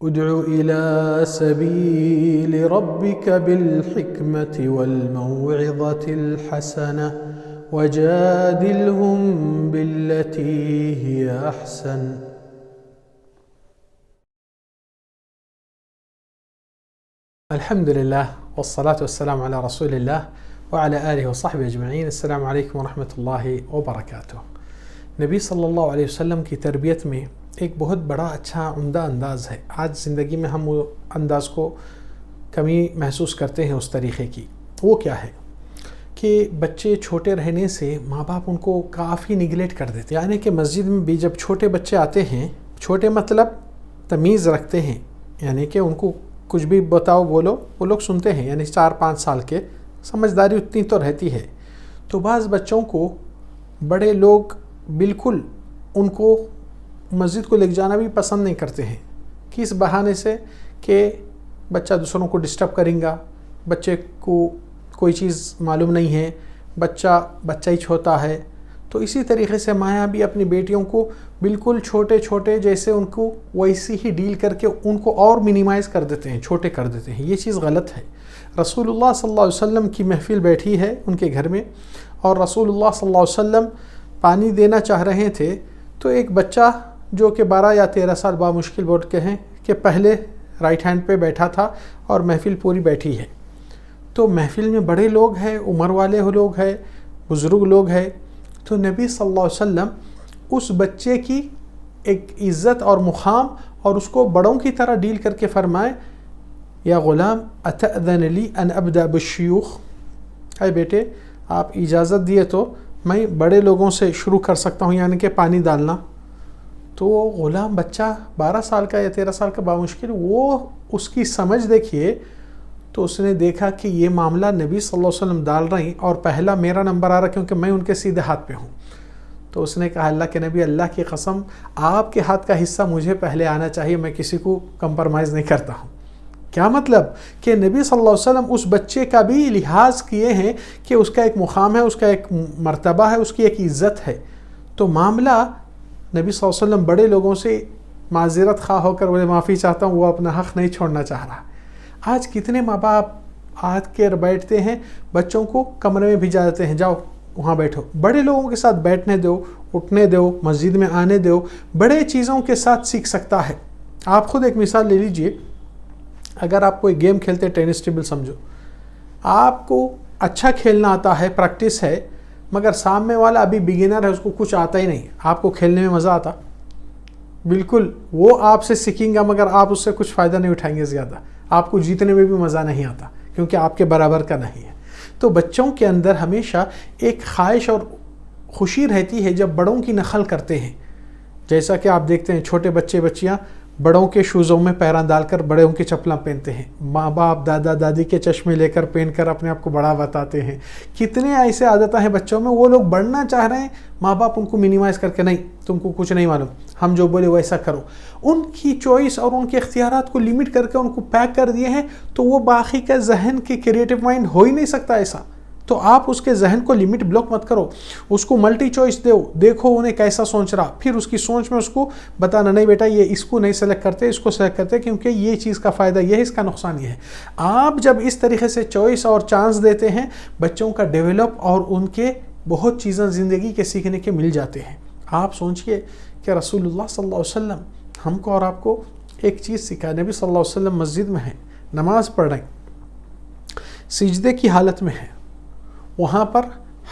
ادع إلى سبيل ربك بالحكمة والموعظة الحسنة وجادلهم بالتي هي أحسن. الحمد لله والصلاة والسلام على رسول الله وعلى آله وصحبه اجمعین. السلام علیکم ورحمۃ اللہ وبرکاتہ. نبی صلی اللہ علیہ وسلم کی تربیت میں ایک بہت بڑا اچھا عمدہ انداز ہے. آج زندگی میں ہم وہ انداز کو کمی محسوس کرتے ہیں اس طریقے کی. وہ کیا ہے کہ بچے چھوٹے رہنے سے ماں باپ ان کو کافی نگلیکٹ کر دیتے ہیں. یعنی کہ مسجد میں بھی جب چھوٹے بچے آتے ہیں، چھوٹے مطلب تمیز رکھتے ہیں، یعنی کہ ان کو کچھ بھی بتاؤ بولو وہ لوگ سنتے ہیں، یعنی 4-5 سال کے، سمجھداری اتنی تو رہتی ہے. تو بعض بچوں کو بڑے لوگ بالکل ان کو مسجد کو لے جانا بھی پسند نہیں کرتے ہیں. کس بہانے سے؟ کہ بچہ دوسروں کو ڈسٹرب کریں گا، بچے کو کوئی چیز معلوم نہیں ہے، بچہ ہی چھوٹا ہے. تو اسی طریقے سے ماں بھی اپنی بیٹیوں کو بالکل چھوٹے جیسے ان کو ویسی ہی ڈیل کر کے ان کو اور منیمائز کر دیتے ہیں، چھوٹے کر دیتے ہیں. یہ چیز غلط ہے. رسول اللہ صلی اللہ علیہ وسلم کی محفل بیٹھی ہے ان کے گھر میں، اور رسول اللہ صلی اللہ علیہ وسلم پانی دینا چاہ رہے تھے. تو ایک بچہ جو کہ 12 یا 13 سال بامشکل بول کے ہیں کہ پہلے رائٹ ہینڈ پہ بیٹھا تھا اور محفل پوری بیٹھی ہے. تو محفل میں بڑے لوگ ہیں، عمر والے لوگ ہیں، بزرگ لوگ ہیں. تو نبی صلی اللہ علیہ وسلم اس بچے کی ایک عزت اور مقام اور اس کو بڑوں کی طرح ڈیل کر کے فرمائے، یا غلام اتأذن لی ان ابدأ بالشیوخ، اے بیٹے آپ اجازت دیے تو میں بڑے لوگوں سے شروع کر سکتا ہوں، یعنی کہ پانی ڈالنا. تو وہ غلام بچہ 12 سال کا یا 13 سال کا بامشکل، وہ اس کی سمجھ دیکھیے. تو اس نے دیکھا کہ یہ معاملہ نبی صلی اللہ علیہ وسلم ڈال رہے ہیں اور پہلا میرا نمبر آ رہا کیونکہ میں ان کے سیدھے ہاتھ پہ ہوں. تو اس نے کہا اللہ کے نبی، اللہ کی قسم آپ کے ہاتھ کا حصہ مجھے پہلے آنا چاہیے، میں کسی کو کمپرمائز نہیں کرتا ہوں. کیا مطلب؟ کہ نبی صلی اللہ علیہ وسلم اس بچے کا بھی لحاظ کیے ہیں کہ اس کا ایک مقام ہے، اس کا ایک مرتبہ ہے، اس کی ایک عزت ہے. تو معاملہ نبی صلی اللہ علیہ وسلم بڑے لوگوں سے معذرت خواہ ہو کر بولے معافی چاہتا ہوں، وہ اپنا حق نہیں چھوڑنا چاہ رہا. آج کتنے ماں باپ آ کے بیٹھتے ہیں، بچوں کو کمرے میں بھیجا دیتے ہیں، جاؤ وہاں بیٹھو. بڑے لوگوں کے ساتھ بیٹھنے دو، اٹھنے دو، مسجد میں آنے دو، بڑے چیزوں کے ساتھ سیکھ سکتا ہے. آپ خود ایک مثال لے لیجئے. اگر آپ کوئی گیم کھیلتے، ٹینس ٹیبل سمجھو، آپ کو اچھا کھیلنا آتا ہے، پریکٹس ہے، مگر سامنے والا ابھی بگنر ہے، اس کو کچھ آتا ہی نہیں، آپ کو کھیلنے میں مزہ آتا؟ بالکل. وہ آپ سے سیکھیں گا مگر آپ اس سے کچھ فائدہ نہیں اٹھائیں گے زیادہ. آپ کو جیتنے میں بھی مزہ نہیں آتا کیونکہ آپ کے برابر کا نہیں ہے. تو بچوں کے اندر ہمیشہ ایک خواہش اور خوشی رہتی ہے جب بڑوں کی نقل کرتے ہیں. جیسا کہ آپ دیکھتے ہیں چھوٹے بچیاں بڑوں کے شوزوں میں پیراں ڈال کر بڑوں کی چپلاں پہنتے ہیں. ماں باپ دادا دادی کے چشمے لے کر پہن کر اپنے آپ کو بڑا بتاتے ہیں. کتنے ایسے عادتیں ہیں بچوں میں، وہ لوگ بڑھنا چاہ رہے ہیں، ماں باپ ان کو منیمائز کر کے نہیں، تم کو کچھ نہیں معلوم، ہم جو بولے ویسا کرو. ان کی چوائس اور ان کے اختیارات کو لمٹ کر کے ان کو پیک کر دیے ہیں. تو وہ باقی کا ذہن کے کریٹو مائنڈ ہو ہی نہیں سکتا ایسا. تو آپ اس کے ذہن کو لمٹ بلاک مت کرو، اس کو ملٹی چوائس دو، دیکھو انہیں کیسا سوچ رہا، پھر اس کی سوچ میں اس کو بتانا نہیں بیٹا یہ اس کو نہیں سلیکٹ کرتے، اس کو سلیکٹ کرتے کیونکہ یہ چیز کا فائدہ یہ ہے، اس کا نقصان یہ ہے. آپ جب اس طریقے سے چوائس اور چانس دیتے ہیں، بچوں کا ڈیولپ اور ان کے بہت چیزیں زندگی کے سیکھنے کے مل جاتے ہیں. آپ سوچئے کہ رسول اللہ صلی اللہ علیہ وسلم ہم کو اور آپ کو ایک چیز سکھا. نبی صلی اللہ علیہ وسلم مسجد میں ہیں، نماز پڑھ رہے ہیں، سجدے کی حالت میں ہیں. وہاں پر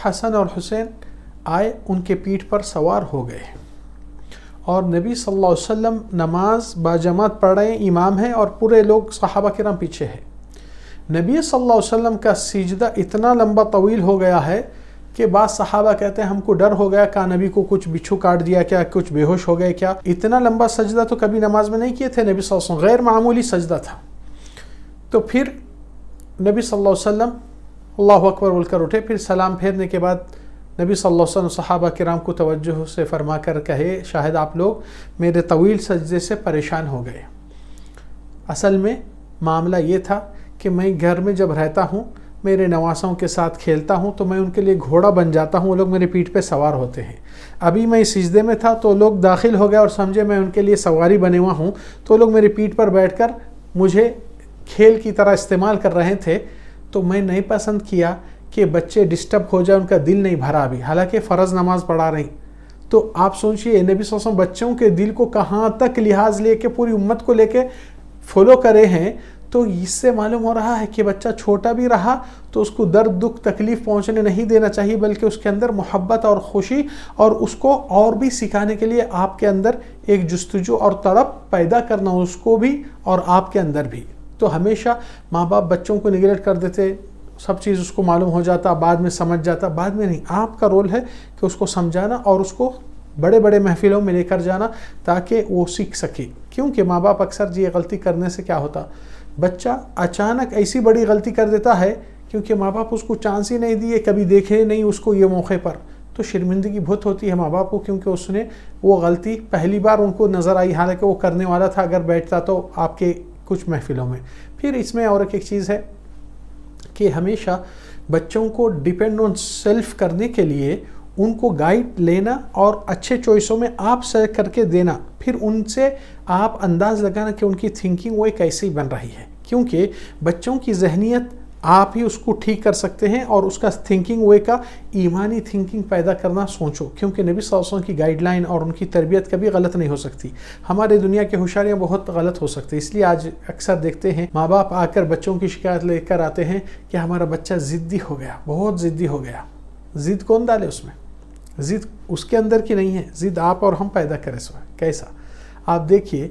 حسن اور حسین آئے، ان کے پیٹھ پر سوار ہو گئے، اور نبی صلی اللہ علیہ وسلم نماز باجماعت پڑھ رہے ہیں، امام ہیں اور پورے لوگ صحابہ کرام پیچھے ہیں. نبی صلی اللہ علیہ وسلم کا سجدہ اتنا لمبا طویل ہو گیا ہے کہ بعض صحابہ کہتے ہیں ہم کو ڈر ہو گیا کہ نبی کو کچھ بچھو کاٹ دیا کیا، کچھ بے ہوش ہو گئے کیا. اتنا لمبا سجدہ تو کبھی نماز میں نہیں کیے تھے نبی صلی اللہ علیہ وسلم، غیر معمولی سجدہ تھا. تو پھر نبی صلی اللہ علیہ وسلم اللہ اکبر بول کر اٹھے. پھر سلام پھیرنے کے بعد نبی صلی اللہ علیہ وسلم صحابہ کرام کو توجہ سے فرما کر کہے شاید آپ لوگ میرے طویل سجدے سے پریشان ہو گئے. اصل میں معاملہ یہ تھا کہ میں گھر میں جب رہتا ہوں میرے نواسوں کے ساتھ کھیلتا ہوں تو میں ان کے لیے گھوڑا بن جاتا ہوں، وہ لوگ میری پیٹھ پہ سوار ہوتے ہیں۔ ابھی میں سجدے میں تھا تو لوگ داخل ہو گئے اور سمجھے میں ان کے لیے سواری بنے ہوا ہوں، تو لوگ میری پیٹھ پر بیٹھ کر مجھے کھیل کی طرح استعمال کر رہے تھے۔ تو میں نہیں پسند کیا کہ بچے ڈسٹرب ہو جائے، ان کا دل نہیں بھرا ابھی، حالانکہ فرض نماز پڑھا رہی۔ تو آپ سوچئے نبی صلی اللہ علیہ وسلم بچوں کے دل کو کہاں تک لحاظ لے کے پوری امت کو لے کے فالو کرے ہیں۔ تو اس سے معلوم ہو رہا ہے کہ بچہ چھوٹا بھی رہا تو اس کو درد دکھ تکلیف پہنچنے نہیں دینا چاہیے، بلکہ اس کے اندر محبت اور خوشی اور اس کو اور بھی سکھانے کے لیے آپ کے اندر ایک جستجو اور تڑپ پیدا کرنا، اس کو بھی اور آپ کے اندر بھی۔ تو ہمیشہ ماں باپ بچوں کو نگلیکٹ کر دیتے، سب چیز اس کو معلوم ہو جاتا، بعد میں سمجھ جاتا، بعد میں نہیں۔ آپ کا رول ہے کہ اس کو سمجھانا اور اس کو بڑے بڑے محفلوں میں لے کر جانا تاکہ وہ سیکھ سکے۔ کیونکہ ماں باپ اکثر یہ غلطی کرنے سے کیا ہوتا، بچہ اچانک ایسی بڑی غلطی کر دیتا ہے کیونکہ ماں باپ اس کو چانس ہی نہیں دیے، کبھی دیکھے نہیں اس کو یہ موقع پر، تو شرمندگی بہت ہوتی ہے ماں باپ کو، کیونکہ اس نے وہ غلطی پہلی بار ان کو نظر آئی، حالانکہ وہ کرنے والا تھا اگر بیٹھتا تو آپ کے کچھ محفلوں میں۔ پھر اس میں اور ایک چیز ہے کہ ہمیشہ بچوں کو ڈیپینڈ آن سیلف کرنے کے لیے ان کو گائیڈ لینا اور اچھے چوائسوں میں آپ سلیکٹ کر کے دینا، پھر ان سے آپ انداز لگانا کہ ان کی تھنکنگ وہ کیسی بن رہی ہے، کیونکہ بچوں کی ذہنیت آپ ہی اس کو ٹھیک کر سکتے ہیں اور اس کا تھنکنگ وے کا ایمانی تھنکنگ پیدا کرنا سوچو، کیونکہ نبی صلی اللہ علیہ وسلم کی گائیڈ لائن اور ان کی تربیت کبھی غلط نہیں ہو سکتی۔ ہمارے دنیا کی ہوشیاریاں بہت غلط ہو سکتی، اس لیے آج اکثر دیکھتے ہیں ماں باپ آ کر بچوں کی شکایت لے کر آتے ہیں کہ ہمارا بچہ ضدی ہو گیا، بہت ضدی ہو گیا۔ ضد کون ڈالے اس میں؟ ضد اس کے اندر کی نہیں ہے، ضد آپ اور ہم پیدا کرے سو ہے۔ کیسا؟ آپ دیکھیے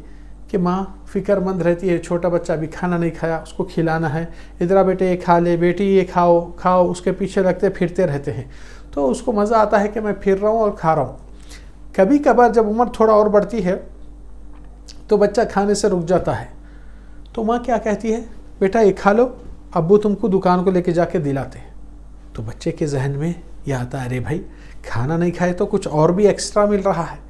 کہ ماں فکر مند رہتی ہے، چھوٹا بچہ ابھی کھانا نہیں کھایا، اس کو کھلانا ہے، ادھر بیٹے یہ کھا لے، بیٹی یہ کھاؤ کھاؤ، اس کے پیچھے لگتے پھرتے رہتے ہیں، تو اس کو مزہ آتا ہے کہ میں پھر رہا ہوں اور کھا رہا ہوں۔ کبھی کبھار جب عمر تھوڑا اور بڑھتی ہے تو بچہ کھانے سے رک جاتا ہے، تو ماں کیا کہتی ہے، بیٹا یہ کھا لو، ابو تم کو دکان کو لے کے جا کے دلاتے ہیں۔ تو بچے کے ذہن میں یہ آتا ہے، ارے بھائی کھانا نہیں کھائے تو کچھ اور بھی ایکسٹرا مل رہا ہے،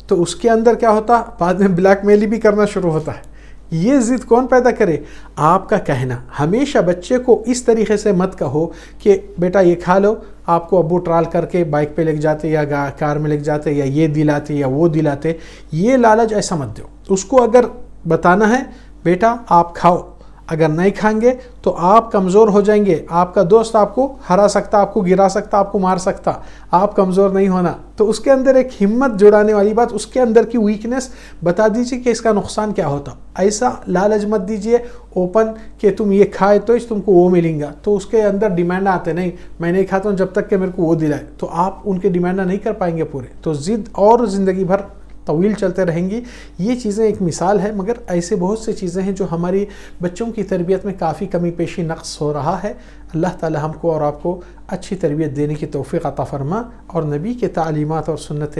تو اس کے اندر کیا ہوتا، بعد میں بلیک میل بھی کرنا شروع ہوتا ہے۔ یہ ضد کون پیدا کرے؟ آپ کا کہنا۔ ہمیشہ بچے کو اس طریقے سے مت کہو کہ بیٹا یہ کھا لو، آپ کو ابو ٹرال کر کے بائک پہ لے جاتے یا کار میں لے جاتے یا یہ دلاتے یا وہ دلاتے، یہ لالچ ایسا مت دو۔ اس کو اگر بتانا ہے بیٹا آپ کھاؤ، اگر نہیں کھائیں گے تو آپ کمزور ہو جائیں گے، آپ کا دوست آپ کو ہرا سکتا، آپ کو گرا سکتا، آپ کو مار سکتا، آپ کمزور نہیں ہونا۔ تو اس کے اندر ایک ہمت جڑانے والی بات، اس کے اندر کی ویکنس بتا دیجیے کہ اس کا نقصان کیا ہوتا۔ ایسا لالچ مت دیجیے اوپن کہ تم یہ کھائے تو تم کو وہ ملیں گا، تو اس کے اندر ڈیمانڈ آتے نہیں، میں نہیں کھاتا ہوں جب تک کہ میرے کو وہ دلائے، تو آپ ان کے ڈیمانڈ نہیں کر پائیں گے پورے، تو ضد اور زندگی بھر طویل چلتے رہیں گی۔ یہ چیزیں ایک مثال ہے، مگر ایسے بہت سے چیزیں ہیں جو ہماری بچوں کی تربیت میں کافی کمی پیشی نقص ہو رہا ہے۔ اللہ تعالی ہم کو اور آپ کو اچھی تربیت دینے کی توفیق عطا فرما، اور نبی کے تعلیمات اور سنت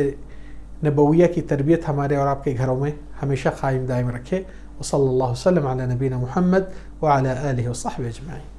نبویہ کی تربیت ہمارے اور آپ کے گھروں میں ہمیشہ قائم دائم رکھے۔ وصلی اللہ وسلم علی نبینا محمد وعلی آلہ وصحبہ اجمعین۔